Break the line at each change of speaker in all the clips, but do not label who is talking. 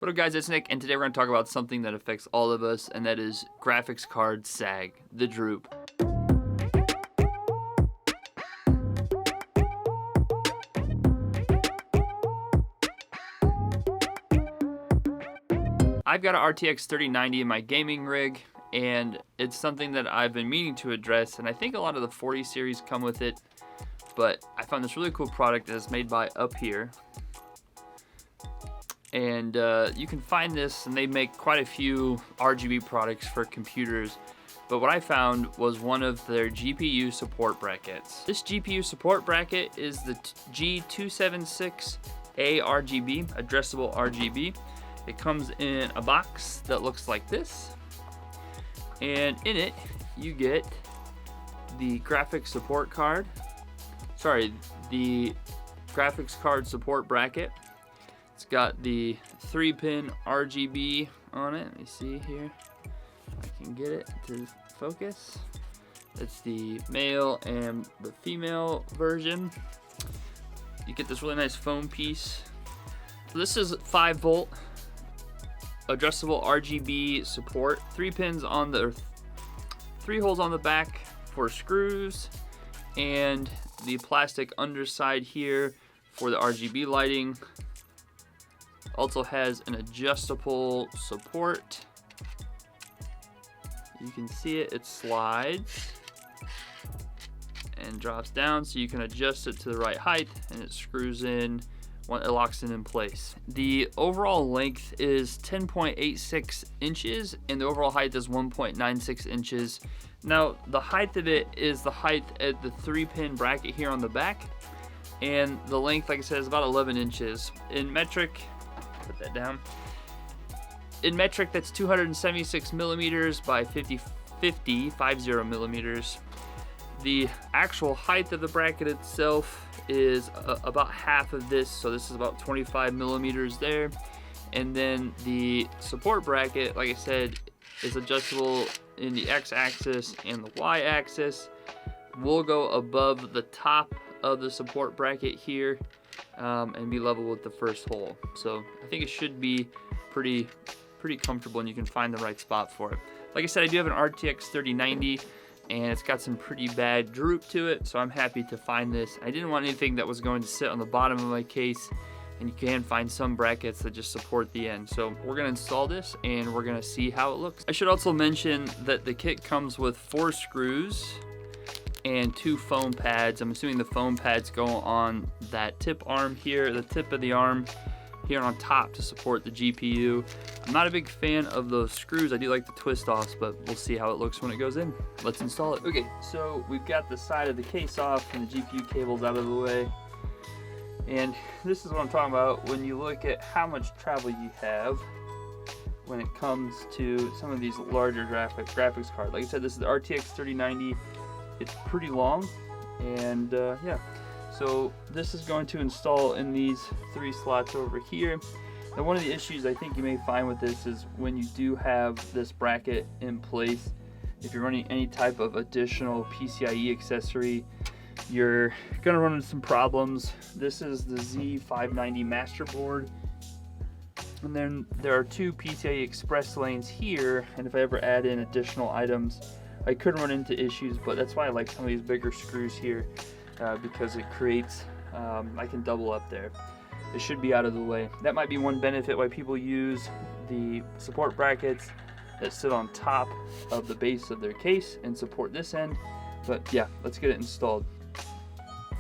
What up guys, it's Nick, and today we're going to talk about something that affects all of us, and that is graphics card sag, the droop. I've got an RTX 3090 in my gaming rig, and it's something that I've been meaning to address, and I think a lot of the 40 series come with it, but I found this really cool product that is made by upHere. And you can find this, and they make quite a few RGB products for computers, but what I found was one of their GPU support brackets. This GPU support bracket is the G276A RGB, addressable RGB. It comes in a box that looks like this, and in it you get the graphics support card, the graphics card support bracket. It's got the 3-pin RGB on it. Let me see here if I can get it to focus. It's the male and the female version. You get this really nice foam piece. So this is 5-volt addressable RGB support. 3 pins on the 3 holes on the back for screws, and the plastic underside here for the RGB lighting. Also has an adjustable support. You can see it, it slides and drops down, so you can adjust it to the right height, and it screws in when it locks in place. The overall length is 10.86 inches, and the overall height is 1.96 inches. Now, the height of it is the height at the 3-pin bracket here on the back, and the length, like I said, is about 11 inches. In metric, put that down. In metric, that's 276 millimeters by 50 millimeters. The actual height of the bracket itself is about half of this, so this is about 25 millimeters there. And then the support bracket, like I said, is adjustable in the x-axis and the y-axis. We'll go above the top of the support bracket here and be level with the first hole. So I think it should be pretty comfortable, and you can find the right spot for it. Like I said, I do have an RTX 3090, and it's got some pretty bad droop to it, so I'm happy to find this. I didn't want anything that was going to sit on the bottom of my case, and you can find some brackets that just support the end. So we're gonna install this, and we're gonna see how it looks. I should also mention that the kit comes with 4 screws and 2 foam pads. I'm assuming the foam pads go on that tip arm here, the tip of the arm here on top to support the GPU. I'm not a big fan of those screws. I do like the twist offs, but we'll see how it looks when it goes in. Let's install it. Okay, so we've got the side of the case off and the GPU cables out of the way. And this is what I'm talking about when you look at how much travel you have when it comes to some of these larger graphics cards. Like I said, this is the RTX 3090. It's pretty long, and yeah. So this is going to install in these 3 slots over here. Now, one of the issues I think you may find with this is when you do have this bracket in place, if you're running any type of additional PCIe accessory, you're gonna run into some problems. This is the Z590 master board, and then there are 2 PCIe express lanes here, and if I ever add in additional items, I could run into issues, but that's why I like some of these bigger screws here, because it creates, I can double up there. It should be out of the way. That might be one benefit why people use the support brackets that sit on top of the base of their case and support this end. But yeah, let's get it installed.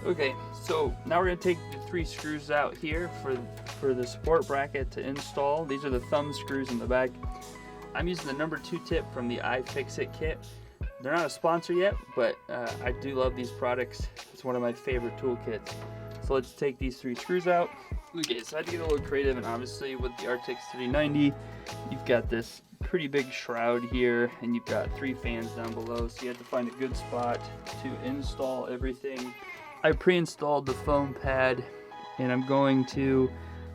Okay, so now we're gonna take the 3 screws out here for the support bracket to install. These are the thumb screws in the back. I'm using the number 2 tip from the iFixit kit. They're not a sponsor yet, but I do love these products. It's one of my favorite toolkits. So let's take these 3 screws out. Okay, so I had to get a little creative, and obviously with the RTX 3090, you've got this pretty big shroud here, and you've got 3 fans down below, so you have to find a good spot to install everything. I pre-installed the foam pad, and I'm going to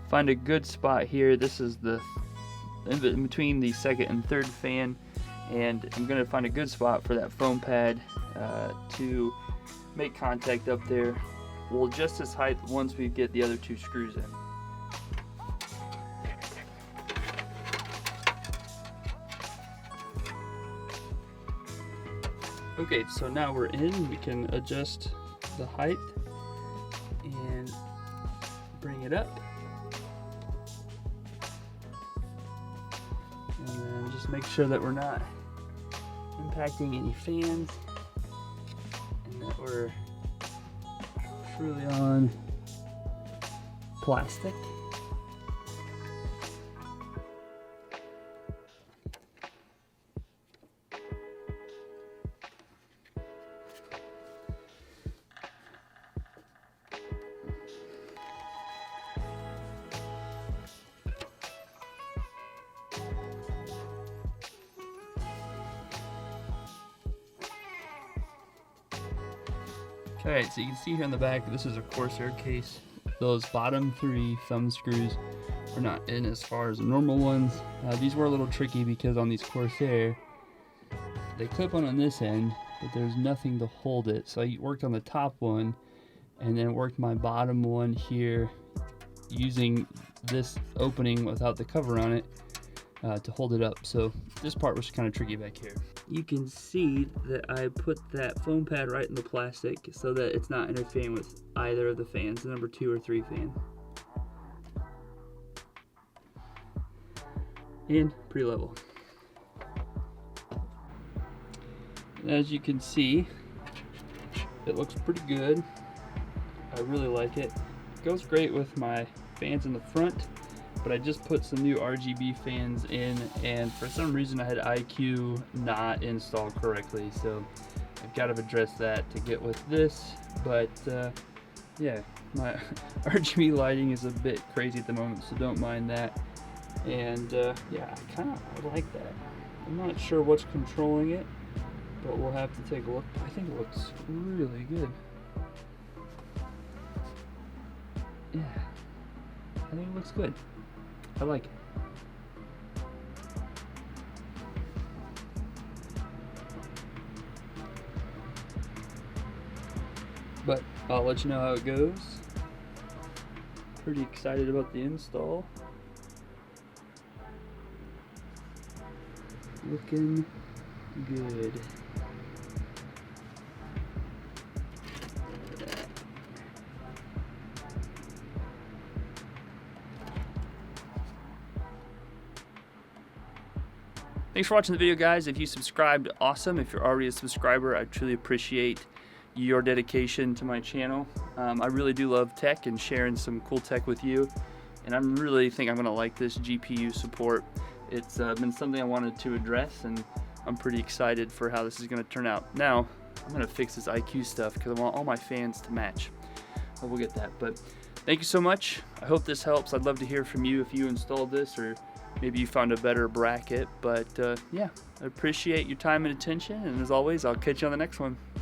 find a good spot here. This is the in between the 2nd and 3rd fan, and I'm going to find a good spot for that foam pad to make contact up there. We'll adjust this height once we get the other 2 screws in. Okay, so now we're in. We can adjust the height and bring it up. And then just make sure that we're not impacting any fans and that we're truly on plastic. Alright, so you can see here in the back, this is a Corsair case. Those bottom 3 thumb screws are not in as far as the normal ones. These were a little tricky because on these Corsair, they clip on this end, but there's nothing to hold it. So I worked on the top one and then worked my bottom one here using this opening without the cover on it to hold it up. So this part was kind of tricky back here. You can see that I put that foam pad right in the plastic so that it's not interfering with either of the fans, the number 2 or 3 fan. And pretty level. As you can see, it looks pretty good. I really like it. It goes great with my fans in the front, but I just put some new RGB fans in, and for some reason I had IQ not installed correctly, so I've got to address that to get with this. But yeah, my RGB lighting is a bit crazy at the moment, so don't mind that. And yeah, I like that. I'm not sure what's controlling it, but we'll have to take a look. I think it looks really good. Yeah, I think it looks good. I like it. But I'll let you know how it goes. Pretty excited about the install. Looking good. Thanks for watching the video, guys. If you subscribed, awesome. If you're already a subscriber, I truly appreciate your dedication to my channel. I really do love tech and sharing some cool tech with you, and I really think I'm gonna like this GPU support. It's been something I wanted to address, and I'm pretty excited for how this is gonna turn out. Now, I'm gonna fix this IQ stuff because I want all my fans to match. But we'll get that. But thank you so much. I hope this helps. I'd love to hear from you if you installed this, or maybe you found a better bracket. But yeah, I appreciate your time and attention, and as always, I'll catch you on the next one.